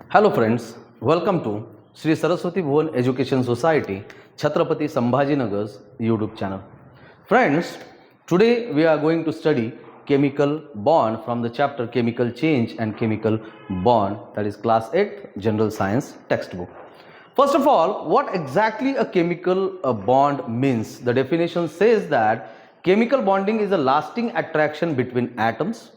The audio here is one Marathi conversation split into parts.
Hello friends, welcome to Sri Saraswati Bhuvan Education Society, Chhatrapati Sambhajinagar's YouTube channel. Friends, today we are going to study chemical bond from the chapter Chemical Change and Chemical Bond, that is class 8 General Science textbook. First of all, what exactly a chemical bond means? The definition says that chemical bonding is a lasting attraction between atoms,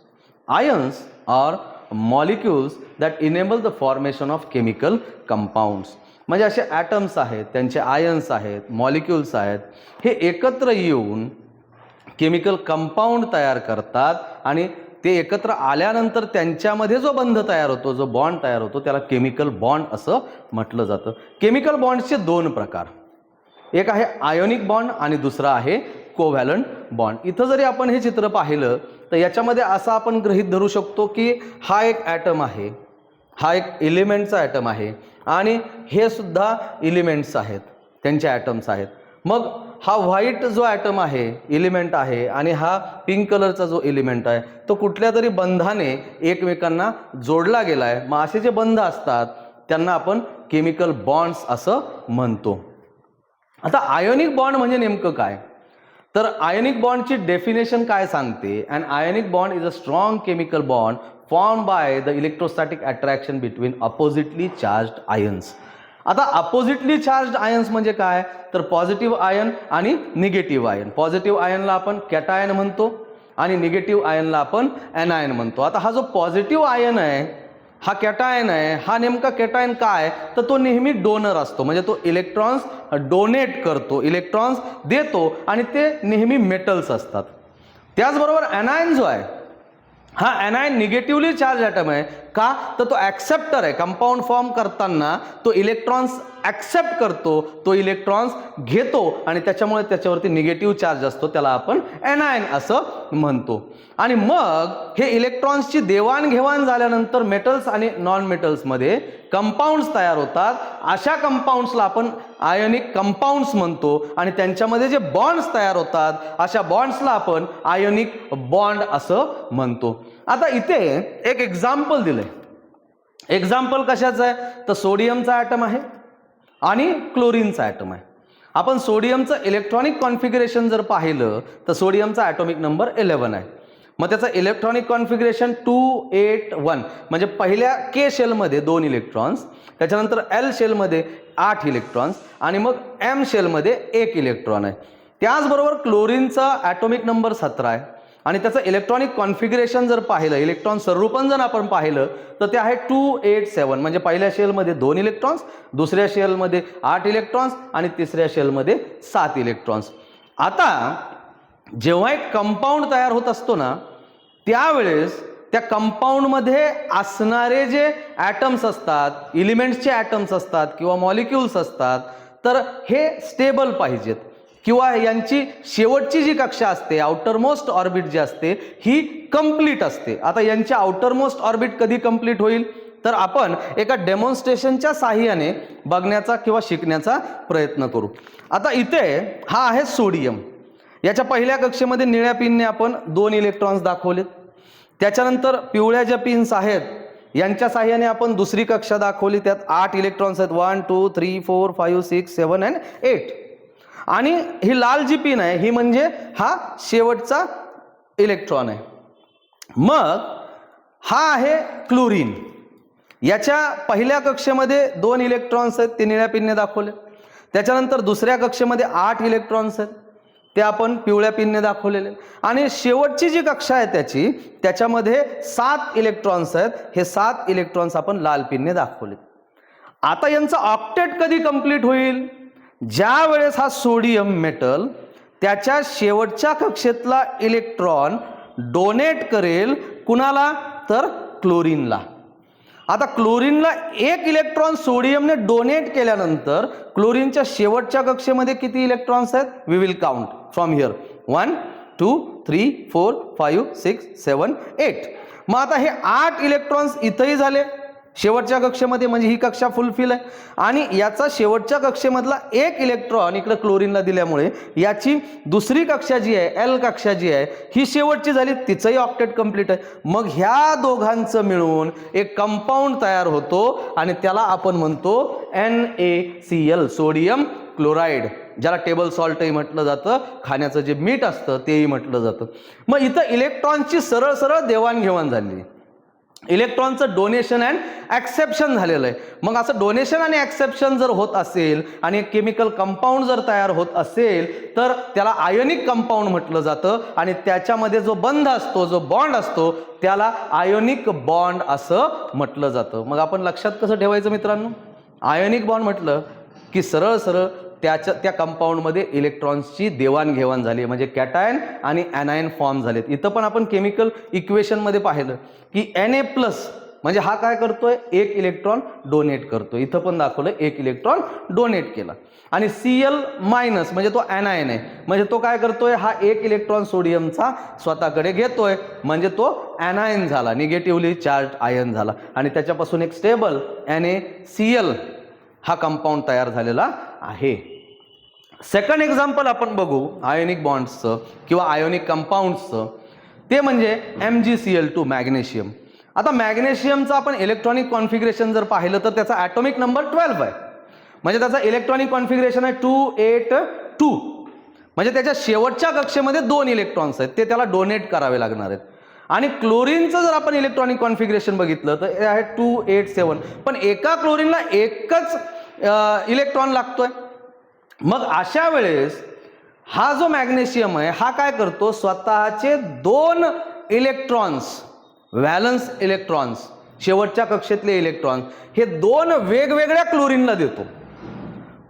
ions or molecules that enable the formation of chemical compounds. म्हणजे असे ॲटम्स आहेत, त्यांचे आयन्स आहेत, मॉलिक्युल्स आहेत, हे एकत्र येऊन केमिकल कंपाऊंड तयार करतात आणि ते एकत्र आल्यानंतर त्यांच्यामध्ये जो बंध तयार होतो, जो बॉन्ड तयार होतो, त्याला केमिकल बॉन्ड असं म्हटलं जातं. केमिकल बॉन्डचे दोन प्रकार, एक आहे आयोनिक बॉन्ड आणि दुसरा आहे कोव्हॅलंट बॉन्ड. इथं जरी आपण हे चित्र पाहिलं तर याच्यामध्ये असं आपण गृहीत धरू शकतो की हा एक ॲटम आहे, हा एक एलिमेंटचा ॲटम आहे आणि हे सुद्धा एलिमेंट्स आहेत, त्यांचे ॲटम्स आहेत. मग हा व्हाईट जो ॲटम आहे, एलिमेंट आहे, आणि हा पिंक कलरचा जो एलिमेंट आहे तो कुठल्या तरी बंधाने एकमेकांना जोडला गेला आहे. मग असे जे बंध असतात त्यांना आपण केमिकल बॉन्ड्स असं म्हणतो. आता आयोनिक बॉन्ड म्हणजे नेमकं काय? तर आयोनिक बॉन्डची डेफिनेशन काय सांगते? And ionic bond is a strong chemical bond form by the electrostatic attraction between oppositely charged ions. आता अपोजिटली चार्ज्ड आयन्स म्हणजे काय? तर पॉझिटिव्ह आयन आणि निगेटिव्ह आयन. पॉझिटिव्ह आयनला आपण कॅटायन म्हणतो आणि निगेटिव्ह आयनला आपण एनायन म्हणतो. आता हा जो पॉझिटिव्ह आयन आहे, हा कॅटायन आहे, हा नेमका कॅटायन काय? तर तो नेहमी डोनर असतो, म्हणजे तो इलेक्ट्रॉन्स डोनेट करतो, इलेक्ट्रॉन्स देतो आणि ते नेहमी मेटल्स असतात. त्याचबरोबर एनायन जो आहे, हा एनायन निगेटिव्हली चार्ज ॲटम आहे. का? तर तो ॲक्सेप्टर आहे. कंपाऊंड फॉर्म करताना तो इलेक्ट्रॉन्स ॲक्सेप्ट करतो, तो इलेक्ट्रॉन्स घेतो आणि त्याच्यामुळे त्याच्यावरती निगेटिव्ह चार्ज असतो, त्याला आपण एनायन असं म्हणतो. आणि मग हे इलेक्ट्रॉन्सची देवाणघेवाण झाल्यानंतर मेटल्स आणि नॉन मेटल्समध्ये कंपाऊंड्स तयार होतात. अशा कंपाऊंड्सला आपण आयोनिक कंपाऊंड्स म्हणतो आणि त्यांच्यामध्ये जे बॉन्ड्स तयार होतात अशा बॉन्ड्सला आपण आयोनिक बॉन्ड असं म्हणतो. आता इथे एक एक्झाम्पल दिलंय. एक्झाम्पल कशाचं आहे? तर सोडियमचा ॲटम आहे आणि क्लोरीनचा ॲटम आहे. आपण सोडियमचं इलेक्ट्रॉनिक कॉन्फिगरेशन जर पाहिलं तर सोडियमचा ॲटॉमिक नंबर 11 आहे. मग त्याचं इलेक्ट्रॉनिक कॉन्फिगरेशन 281, म्हणजे पहिल्या के शेलमध्ये 2 इलेक्ट्रॉन्स, त्याच्यानंतर एल शेलमध्ये 8 इलेक्ट्रॉन्स आणि मग एम शेलमध्ये 1 इलेक्ट्रॉन आहे. त्याचबरोबर क्लोरीनचा ॲटॉमिक नंबर 17 आहे आणि त्याचं इलेक्ट्रॉनिक कॉन्फिगरेशन जर पाहिलं, इलेक्ट्रॉन संरूपण जर आपण पाहिलं तर ते आहे 287, म्हणजे पहिल्या शेलमध्ये 2 इलेक्ट्रॉन्स, दुसऱ्या शेलमध्ये 8 इलेक्ट्रॉन्स आणि तिसऱ्या शेलमध्ये 7 इलेक्ट्रॉन्स. आता जेव्हा एक कंपाऊंड तयार होत असतो ना, त्यावेळेस त्या कंपाऊंडमध्ये असणारे जे ॲटम्स असतात, एलिमेंट्सचे ॲटम्स असतात किंवा मॉलिक्युल्स असतात, तर हे स्टेबल पाहिजेत किंवा यांची शेवटची जी कक्षा असते, आउटरमोस्ट ऑर्बिट जी असते, ही कंप्लीट असते. आता यांची आउटरमोस्ट ऑर्बिट कधी कंप्लीट होईल? तर आपण एका डेमॉन्स्ट्रेशनच्या साहाय्याने बघण्याचा किंवा शिकण्याचा प्रयत्न करू. आता इथे हा आहे सोडियम. याच्या पहिल्या कक्षेमध्ये निळ्या पिनने आपण 2 इलेक्ट्रॉन्स दाखवलेत. त्याच्यानंतर पिवळ्या ज्या पिन्स आहेत यांच्या साहाय्याने आपण दुसरी कक्षा दाखवली, त्यात 8 इलेक्ट्रॉन्स आहेत, 1 2 3 4 5 6 7 and 8. आणि ही लाल जी पिन आहे ही म्हणजे हा शेवटचा इलेक्ट्रॉन आहे. मग हा आहे क्लोरीन. याच्या पहिल्या कक्षेमध्ये 2 इलेक्ट्रॉन्स आहेत, ते निळ्या पिनने दाखवले. त्याच्यानंतर दुसऱ्या कक्षेमध्ये 8 इलेक्ट्रॉन्स आहेत, ते आपण पिवळ्या पिनने दाखवलेले. आणि शेवटची जी कक्षा आहे त्याच्यामध्ये 7 इलेक्ट्रॉन्स आहेत, हे 7 इलेक्ट्रॉन्स आपण लाल पिनने दाखवले. आता यांचा ऑक्टेट कधी कंप्लीट होईल? ज्या वेळेस हा सोडियम मेटल त्याच्या शेवटच्या कक्षेतला इलेक्ट्रॉन डोनेट करेल कुणाला? तर क्लोरीनला. आता क्लोरीनला 1 इलेक्ट्रॉन सोडियमने डोनेट केल्यानंतर क्लोरीनच्या शेवटच्या कक्षेमध्ये किती इलेक्ट्रॉन्स आहेत? We will count from here. 1 2 3 4 5 6 7 8. मग आता हे 8 इलेक्ट्रॉन्स इथंही झाले शेवटच्या कक्षेमध्ये, म्हणजे ही कक्षा फुलफिल आहे. आणि याचा शेवटच्या कक्षेमधला एक इलेक्ट्रॉन इकडे क्लोरीनला दिल्यामुळे याची दुसरी कक्षा जी आहे, एल कक्षा जी आहे, ही शेवटची झाली, तिचंही ऑक्टेट कंप्लीट आहे. मग ह्या दोघांचं मिळून एक कंपाऊंड तयार होतो आणि त्याला आपण म्हणतो NaCl, सोडियम क्लोराईड, ज्याला टेबल सॉल्टही म्हटलं जातं, खाण्याचं जे मीठ असतं तेही म्हटलं जातं. मग इथं इलेक्ट्रॉनची सरळ सरळ देवाणघेवाण झाली, इलेक्ट्रॉनचं डोनेशन अँड ॲक्सेप्शन झालेलं आहे. मग असं डोनेशन आणि ॲक्सेप्शन जर होत असेल आणि एक केमिकल कंपाऊंड जर तयार होत असेल तर त्याला आयोनिक कंपाऊंड म्हटलं जातं आणि त्याच्यामध्ये जो बंध असतो, जो बॉन्ड असतो, त्याला आयोनिक बॉन्ड असं म्हटलं जातं. मग आपण लक्षात कसं ठेवायचं मित्रांनो, आयोनिक बॉन्ड म्हटलं की सरळ सरळ त्या कंपाऊंडमध्ये इलेक्ट्रॉन्सची देवाणघेवाण झाली, म्हणजे कॅटायन आणि ॲनायन फॉर्म झालेत. इथं पण आपण केमिकल इक्वेशनमध्ये पाहिलं की Na प्लस म्हणजे हा काय करतोय, एक इलेक्ट्रॉन डोनेट करतोय. इथं पण दाखवलं एक इलेक्ट्रॉन डोनेट केला. आणि Cl मायनस म्हणजे तो ॲनायन आहे, म्हणजे तो काय करतोय, हा एक इलेक्ट्रॉन सोडियमचा स्वतःकडे घेतोय, म्हणजे तो ॲनायन झाला, निगेटिव्हली चार्ज आयन झाला. आणि त्याच्यापासून एक स्टेबल NaCl हा कंपाऊंड तयार झालेला आहे. सेकंड एक्झाम्पल आपण बघू आयोनिक बॉन्ड्सचं किंवा आयोनिक कंपाऊंड्सचं, ते म्हणजे MgCl2, मॅग्नेशियम. आता मॅग्नेशियमचं आपण इलेक्ट्रॉनिक कॉन्फिगरेशन जर पाहिलं तर त्याचा ॲटॉमिक नंबर 12 आहे, म्हणजे त्याचा इलेक्ट्रॉनिक कॉन्फिगरेशन आहे 282. म्हणजे त्याच्या शेवटच्या कक्षेमध्ये 2 इलेक्ट्रॉन्स आहेत, ते त्याला डोनेट करावे लागणार आहेत. आणि क्लोरीनचं जर आपण इलेक्ट्रॉनिक कॉन्फिगरेशन बघितलं तर हे आहे 287, पण एका क्लोरीनला एकच इलेक्ट्रॉन लागतोय. मग अशा वेळेस हा जो मॅग्नेशियम आहे हा काय करतो, स्वतःचे 2 इलेक्ट्रॉन्स, व्हॅलन्स इलेक्ट्रॉन्स, शेवटच्या कक्षेतले इलेक्ट्रॉन्स, हे 2 वेगवेगळ्या क्लोरीनला देतो.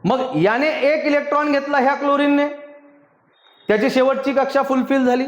मग याने एक इलेक्ट्रॉन घेतला ह्या क्लोरीनने, त्याची शेवटची कक्षा फुलफिल झाली.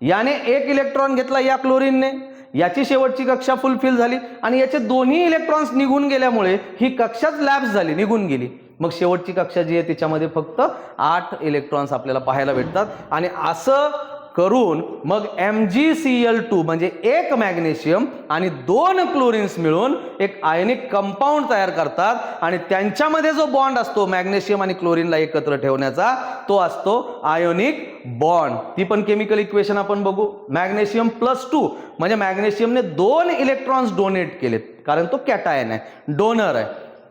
याने एक इलेक्ट्रॉन घेतला या क्लोरीनने, याची शेवटची कक्षा फुलफिल झाली. आणि याचे दोन्ही इलेक्ट्रॉन्स निघून गेल्यामुळे ही कक्षाच लॅप्स झाली, निघून गेली. मग शेवटची कक्षा जी आहे तिच्यामध्ये फक्त 8 इलेक्ट्रॉन्स आपल्याला पाहायला भेटतात. आणि असं करून मग MgCl2 म्हणजे एक मॅग्नेशियम आणि 2 क्लोरीन्स मिळून एक आयोनिक कंपाऊंड तयार करतात. आणि त्यांच्यामध्ये जो बॉन्ड असतो मॅग्नेशियम आणि क्लोरीनला एकत्र ठेवण्याचा, तो असतो आयोनिक बॉन्ड. ती पण केमिकल इक्वेशन आपण बघू. मॅग्नेशियम +2 म्हणजे मॅग्नेशियमने 2 इलेक्ट्रॉन्स डोनेट केलेत, कारण तो कॅटायन आहे, डोनर आहे,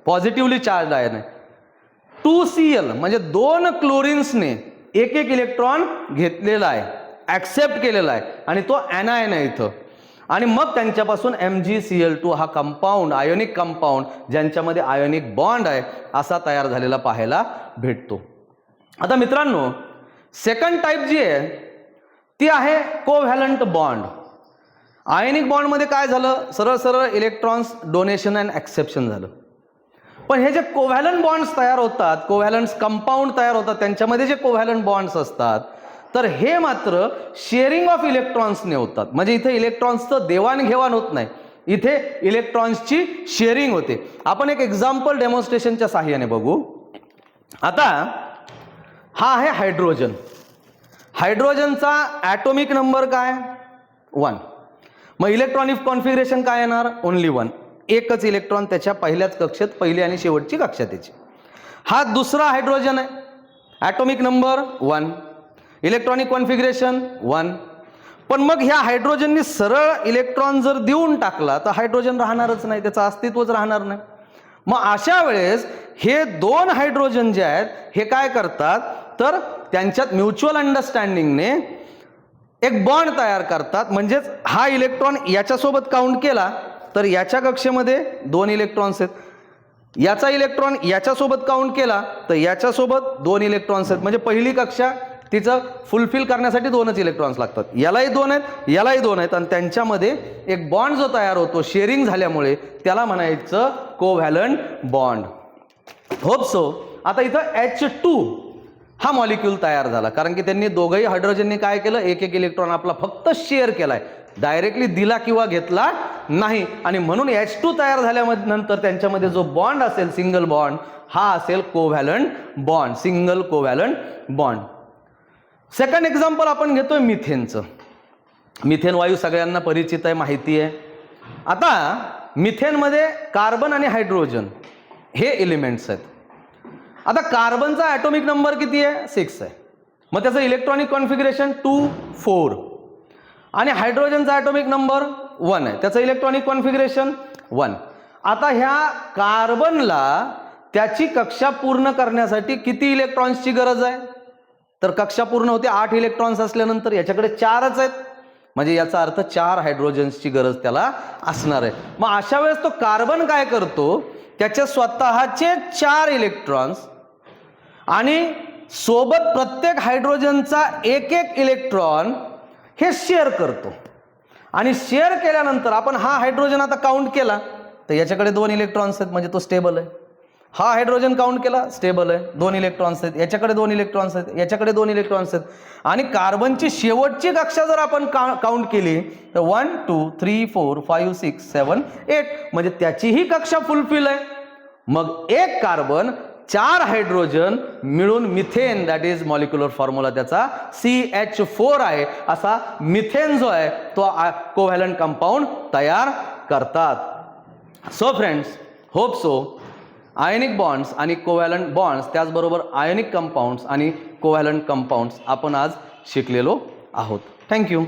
पॉझिटिव्हली चार्ज आयन आहे. 2Cl म्हणजे 2 क्लोरीन्सने एक इलेक्ट्रॉन घेतलेला आहे, ॲक्सेप्ट केलेला आहे, आणि तो ॲनायन आहे इथं. आणि मग त्यांच्यापासून MgCl2 हा कंपाऊंड, आयोनिक कंपाऊंड, ज्यांच्यामध्ये आयोनिक बॉन्ड आहे, असा तयार झालेला पाहायला भेटतो. आता मित्रांनो, सेकंड टाईप जी आहे ती आहे कोव्हॅलंट बॉन्ड. आयोनिक बॉन्डमध्ये काय झालं, सरळ सरळ इलेक्ट्रॉन्स डोनेशन अँड ॲक्सेप्शन झालं. पण हे जे कोव्हॅलंट बॉन्ड्स तयार होतात, कोव्हॅलंट कंपाऊंड तयार होतात, त्यांच्यामध्ये जे कोव्हॅलंट बॉन्ड्स असतात, तर हे मात्र शेअरिंग ऑफ इलेक्ट्रॉन्सने होतात. म्हणजे इथे इलेक्ट्रॉन्सचं देवाणघेवाण होत नाही, इथे इलेक्ट्रॉन्सची शेअरिंग होते. आपण एक एक्झाम्पल डेमॉन्स्ट्रेशनच्या साहाय्याने बघू. आता हा आहे हायड्रोजन. हायड्रोजनचा ॲटॉमिक नंबर काय, 1. मग इलेक्ट्रॉनिक कॉन्फिगरेशन काय येणार, ओनली 1. एकच इलेक्ट्रॉन त्याच्या पहिल्याच कक्षेत, पहिली आणि शेवटची कक्षा त्याची. हा दुसरा हायड्रोजन आहे, ॲटॉमिक नंबर 1, इलेक्ट्रॉनिक कॉन्फिगरेशन 1. पण मग ह्या हायड्रोजननी सरळ इलेक्ट्रॉन जर देऊन टाकला तर हायड्रोजन राहणारच नाही, त्याचं अस्तित्वच राहणार नाही. मग अशा वेळेस हे 2 हायड्रोजन जे आहेत हे काय करतात, तर त्यांच्यात म्युच्युअल अंडरस्टँडिंगने एक बॉन्ड तयार करतात. म्हणजेच हा इलेक्ट्रॉन याच्यासोबत काउंट केला तर याच्या कक्षेमध्ये 2 इलेक्ट्रॉन्स आहेत, याचा इलेक्ट्रॉन याच्यासोबत काउंट केला तर याच्यासोबत 2 इलेक्ट्रॉन्स आहेत. म्हणजे पहिली कक्षा तिचं फुलफिल करण्यासाठी 2च इलेक्ट्रॉन्स लागतात, यालाही 2 आहेत, यालाही 2 आहेत, आणि त्यांच्यामध्ये एक बॉन्ड जो तयार होतो शेअरिंग झाल्यामुळे त्याला म्हणायचं कोव्हॅलंट बॉन्ड. Hope so. आता इथं H2 हा मॉलिक्यूल तयार झाला, कारण की त्यांनी दोघंही हायड्रोजनने काय केलं, एक इलेक्ट्रॉन आपला फक्त शेअर केलाय, डायरेक्टली दिला किंवा घेतला नाही. आणि म्हणून H2 तयार झाल्यानंतर त्यांच्यामध्ये जो बॉन्ड असेल, सिंगल बॉन्ड, हा असेल covalent bond, single covalent bond. Second example आपण घेतोय मिथेनचं. मिथेन वायू सगळ्यांना परिचित आहे, माहिती आहे. आता मिथेनमध्ये कार्बन आणि हायड्रोजन हे एलिमेंट्स आहेत. आता कार्बनचा ॲटॉमिक नंबर किती आहे? 6 आहे. मग त्याचं इलेक्ट्रॉनिक कॉन्फिगरेशन 2 4 आणि हायड्रोजनचा ॲटॉमिक नंबर 1 आहे. त्याचं इलेक्ट्रॉनिक कॉन्फिगरेशन 1. आता ह्या कार्बनला त्याची कक्षा पूर्ण करण्यासाठी किती इलेक्ट्रॉन्सची गरज आहे? तर कक्षा पूर्ण होते 8 इलेक्ट्रॉन्स असल्यानंतर, याच्याकडे 4च आहेत, म्हणजे याचा अर्थ 4 हायड्रोजन्सची गरज त्याला असणार आहे. मग अशा वेळेस तो कार्बन काय करतो, त्याचे स्वतःचे 4 इलेक्ट्रॉन्स आणि सोबत प्रत्येक हायड्रोजनचा एक इलेक्ट्रॉन हे शेअर करतो. आणि शेअर केल्यानंतर आपण हा हायड्रोजन आता काउंट केला तर याच्याकडे 2 इलेक्ट्रॉन्स आहेत, म्हणजे तो स्टेबल आहे. हा हायड्रोजन काउंट केला, स्टेबल आहे, 2 इलेक्ट्रॉन्स आहेत, याच्याकडे 2 इलेक्ट्रॉन्स आहेत, याच्याकडे 2 इलेक्ट्रॉन्स आहेत. आणि कार्बनची शेवटची कक्षा जर आपण काउंट केली तर 1 2 3 4 5 6 7 8, म्हणजे त्याचीही कक्षा फुलफिल आहे. मग एक कार्बन 4 हायड्रोजन मिळून methane, that is molecular formula त्याचा CH4 आहे, असा मिथेन जो आहे तो कोव्हॅलंट कंपाऊंड तयार करतात. सो फ्रेंड्स, होप सो आयनिक बॉन्ड्स आणि कोव्हॅलंट बॉन्ड्स, त्याचबरोबर आयनिक कंपाऊंड्स आणि कोव्हॅलंट कंपाऊंड्स आपण आज शिकलेलो आहोत. थँक्यू.